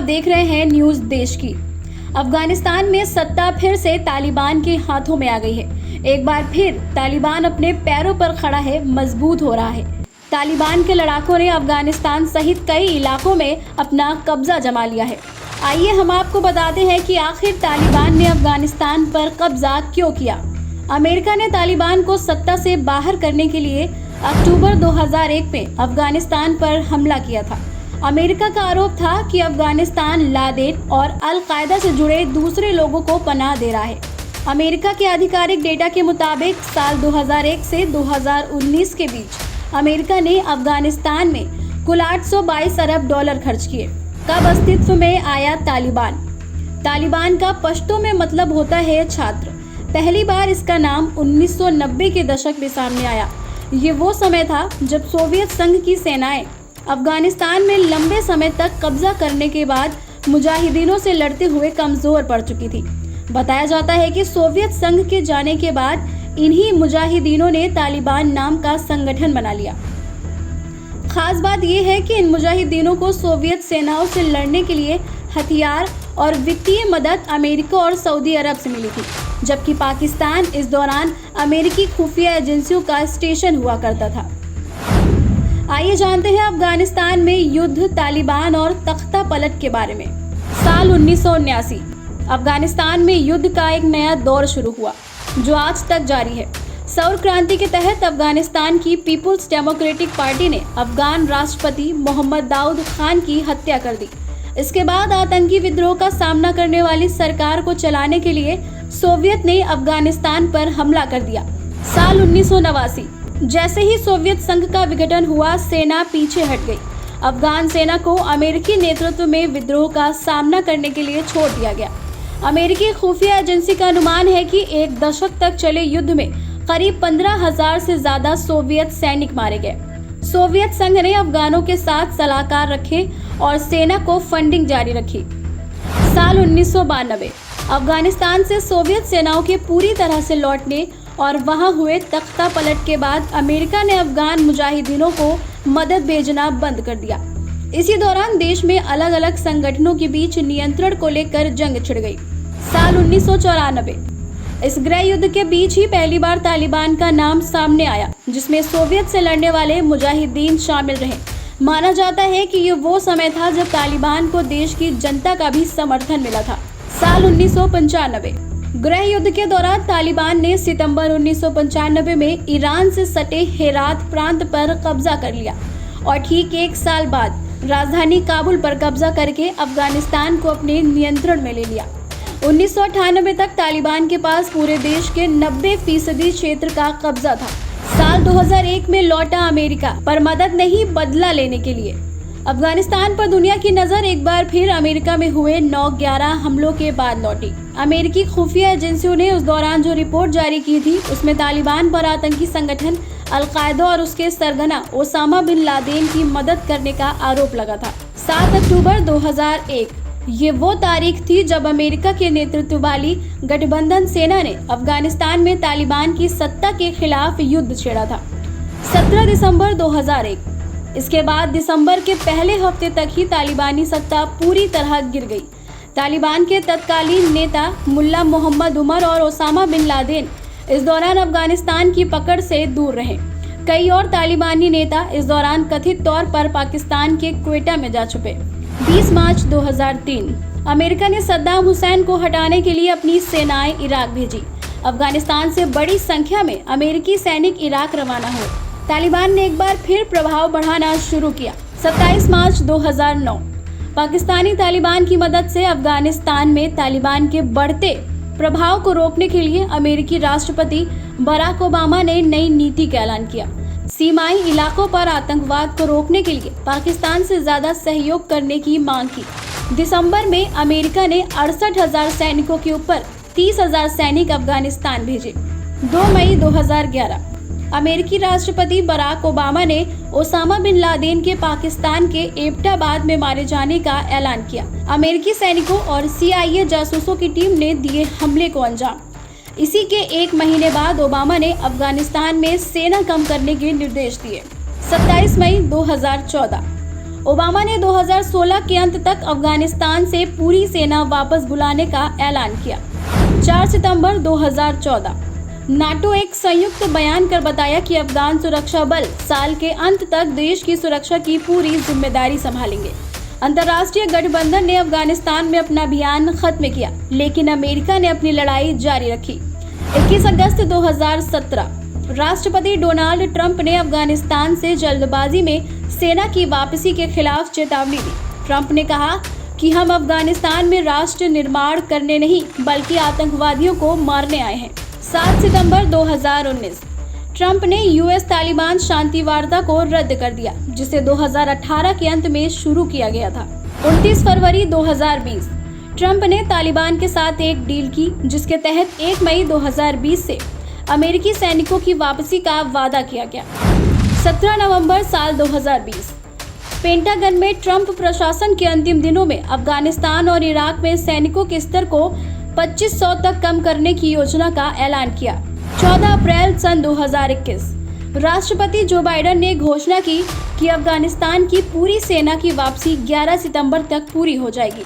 आप देख रहे हैं न्यूज़ देश की। अफगानिस्तान में सत्ता फिर से तालिबान के हाथों में आ गई है। एक बार फिर तालिबान अपने पैरों पर खड़ा है, मजबूत हो रहा है। तालिबान के लड़ाकों ने अफगानिस्तान सहित कई इलाकों में अपना कब्जा जमा लिया है। आइए हम आपको बताते हैं कि आखिर तालिबान ने अफगानिस्तान पर कब्जा क्यों किया। अमेरिका ने तालिबान को सत्ता से बाहर करने के लिए अक्टूबर 2001 में अफगानिस्तान पर हमला किया था। अमेरिका का आरोप था कि अफगानिस्तान लादेन और अल कायदा से जुड़े दूसरे लोगों को पनाह दे रहा है। अमेरिका के आधिकारिक डेटा के मुताबिक साल 2001 से 2019 के बीच अमेरिका ने अफगानिस्तान में कुल 822 अरब डॉलर खर्च किए। कब अस्तित्व में आया तालिबान? तालिबान का पश्तो में मतलब होता है छात्र। पहली बार इसका नाम 1990 के दशक में सामने आया। ये वो समय था जब सोवियत संघ की सेनाएं अफगानिस्तान में लंबे समय तक कब्जा करने के बाद मुजाहिदीनों से लड़ते हुए कमजोर पड़ चुकी थी। बताया जाता है कि सोवियत संघ के जाने के बाद इन्हीं मुजाहिदीनों ने तालिबान नाम का संगठन बना लिया। खास बात यह है कि इन मुजाहिदीनों को सोवियत सेनाओं से लड़ने के लिए हथियार और वित्तीय मदद अमेरिका और सऊदी अरब से मिली थी, जबकि पाकिस्तान इस दौरान अमेरिकी खुफिया एजेंसियों का स्टेशन हुआ करता था। आइए जानते हैं अफगानिस्तान में युद्ध, तालिबान और तख्ता पलट के बारे में। साल 1979 अफगानिस्तान में युद्ध का एक नया दौर शुरू हुआ जो आज तक जारी है। सौर क्रांति के तहत अफगानिस्तान की पीपुल्स डेमोक्रेटिक पार्टी ने अफगान राष्ट्रपति मोहम्मद दाऊद खान की हत्या कर दी। इसके बाद आतंकी विद्रोह का सामना करने वाली सरकार को चलाने के लिए सोवियत ने अफगानिस्तान पर हमला कर दिया। साल 1989 जैसे ही सोवियत संघ का विघटन हुआ, सेना पीछे हट गई। अफगान सेना को अमेरिकी नेतृत्व में विद्रोह का सामना करने के लिए छोड़ दिया गया। अमेरिकी खुफिया एजेंसी का अनुमान है कि एक दशक तक चले युद्ध में करीब 15,000 से ज्यादा सोवियत सैनिक मारे गए। सोवियत संघ ने अफगानों के साथ सलाहकार रखे और सेना को फंडिंग जारी रखी। साल 1992 अफगानिस्तान से सोवियत सेनाओं के पूरी तरह से लौटने और वहां हुए तख्ता पलट के बाद अमेरिका ने अफगान मुजाहिदीनों को मदद भेजना बंद कर दिया। इसी दौरान देश में अलग अलग संगठनों के बीच नियंत्रण को लेकर जंग छिड़ गई। साल 1994 इस गृह युद्ध के बीच ही पहली बार तालिबान का नाम सामने आया, जिसमें सोवियत से लड़ने वाले मुजाहिदीन शामिल रहे। माना जाता है कि ये वो समय था जब तालिबान को देश की जनता का भी समर्थन मिला था। साल 1995 गृह युद्ध के दौरान तालिबान ने सितंबर 1995 में ईरान से सटे हेरात प्रांत पर कब्जा कर लिया और ठीक एक साल बाद राजधानी काबुल पर कब्जा करके अफगानिस्तान को अपने नियंत्रण में ले लिया। 1998 तक तालिबान के पास पूरे देश के 90% क्षेत्र का कब्जा था। साल 2001 में लौटा अमेरिका, पर मदद नहीं, बदला लेने के लिए। अफगानिस्तान पर दुनिया की नजर एक बार फिर अमेरिका में हुए 9/11 हमलों के बाद लौटी। अमेरिकी खुफिया एजेंसियों ने उस दौरान जो रिपोर्ट जारी की थी, उसमें तालिबान पर आतंकी संगठन अल कायदा और उसके सरगना ओसामा बिन लादेन की मदद करने का आरोप लगा था। 7 अक्टूबर 2001 ये वो तारीख थी जब अमेरिका के नेतृत्व वाली गठबंधन सेना ने अफगानिस्तान में तालिबान की सत्ता के खिलाफ युद्ध छेड़ा था। 17 दिसंबर 2001 इसके बाद दिसंबर के पहले हफ्ते तक ही तालिबानी सत्ता पूरी तरह गिर गई। तालिबान के तत्कालीन नेता मुल्ला मोहम्मद उमर और ओसामा बिन लादेन इस दौरान अफगानिस्तान की पकड़ से दूर रहे। कई और तालिबानी नेता इस दौरान कथित तौर पर पाकिस्तान के क्वेटा में जा छुपे। 20 मार्च 2003 अमेरिका ने सद्दाम हुसैन को हटाने के लिए अपनी सेनाएं इराक भेजी। अफगानिस्तान से बड़ी संख्या में अमेरिकी सैनिक इराक रवाना हुए। तालिबान ने एक बार फिर प्रभाव बढ़ाना शुरू किया। 27 मार्च 2009 पाकिस्तानी तालिबान की मदद से अफगानिस्तान में तालिबान के बढ़ते प्रभाव को रोकने के लिए अमेरिकी राष्ट्रपति बराक ओबामा ने नई नीति का ऐलान किया। सीमाई इलाकों पर आतंकवाद को रोकने के लिए पाकिस्तान से ज्यादा सहयोग करने की मांग की। दिसंबर में अमेरिका ने 68,000 सैनिकों के ऊपर 30,000 सैनिक अफगानिस्तान भेजे। 2 मई 2011 अमेरिकी राष्ट्रपति बराक ओबामा ने ओसामा बिन लादेन के पाकिस्तान के एबटाबाद में मारे जाने का ऐलान किया। अमेरिकी सैनिकों और CIA जासूसों की टीम ने दिए हमले को अंजाम। इसी के एक महीने बाद ओबामा ने अफगानिस्तान में सेना कम करने के निर्देश दिए। 27 मई 2014 ओबामा ने 2016 के अंत तक अफगानिस्तान से पूरी सेना वापस बुलाने का ऐलान किया। 4 सितंबर 2014 नाटो एक संयुक्त बयान कर बताया कि अफगान सुरक्षा बल साल के अंत तक देश की सुरक्षा की पूरी जिम्मेदारी संभालेंगे। अंतर्राष्ट्रीय गठबंधन ने अफगानिस्तान में अपना अभियान खत्म किया, लेकिन अमेरिका ने अपनी लड़ाई जारी रखी। 21 अगस्त 2017 राष्ट्रपति डोनाल्ड ट्रंप ने अफगानिस्तान से जल्दबाजी में सेना की वापसी के खिलाफ चेतावनी दी। ट्रंप ने कहा कि हम अफगानिस्तान में राष्ट्र निर्माण करने नहीं बल्कि आतंकवादियों को मारने आए हैं। 7 सितंबर 2019 ट्रंप ने यूएस तालिबान शांति वार्ता को रद्द कर दिया, जिसे 2018 के अंत में शुरू किया गया था। 29 फरवरी 2020 ट्रंप ने तालिबान के साथ एक डील की, जिसके तहत 1 मई 2020 से अमेरिकी सैनिकों की वापसी का वादा किया गया। 17 नवंबर साल 2020 पेंटागन में ट्रंप प्रशासन के अंतिम दिनों में अफगानिस्तान और इराक में सैनिकों के स्तर को 2500 तक कम करने की योजना का ऐलान किया। 14 अप्रैल सन 2021 राष्ट्रपति जो बाइडेन ने घोषणा की कि अफगानिस्तान की पूरी सेना की वापसी 11 सितंबर तक पूरी हो जाएगी।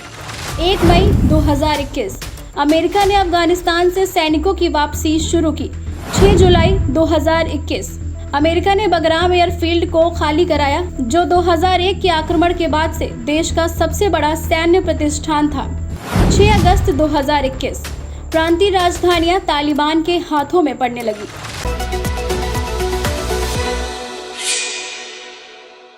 1 मई 2021 अमेरिका ने अफगानिस्तान से सैनिकों की वापसी शुरू की। 6 जुलाई 2021 अमेरिका ने बगराम एयरफील्ड को खाली कराया, जो 2001 के आक्रमण के बाद से देश का सबसे बड़ा सैन्य प्रतिष्ठान था। 6 अगस्त 2021 प्रांतीय राजधानियां तालिबान के हाथों में पड़ने लगी।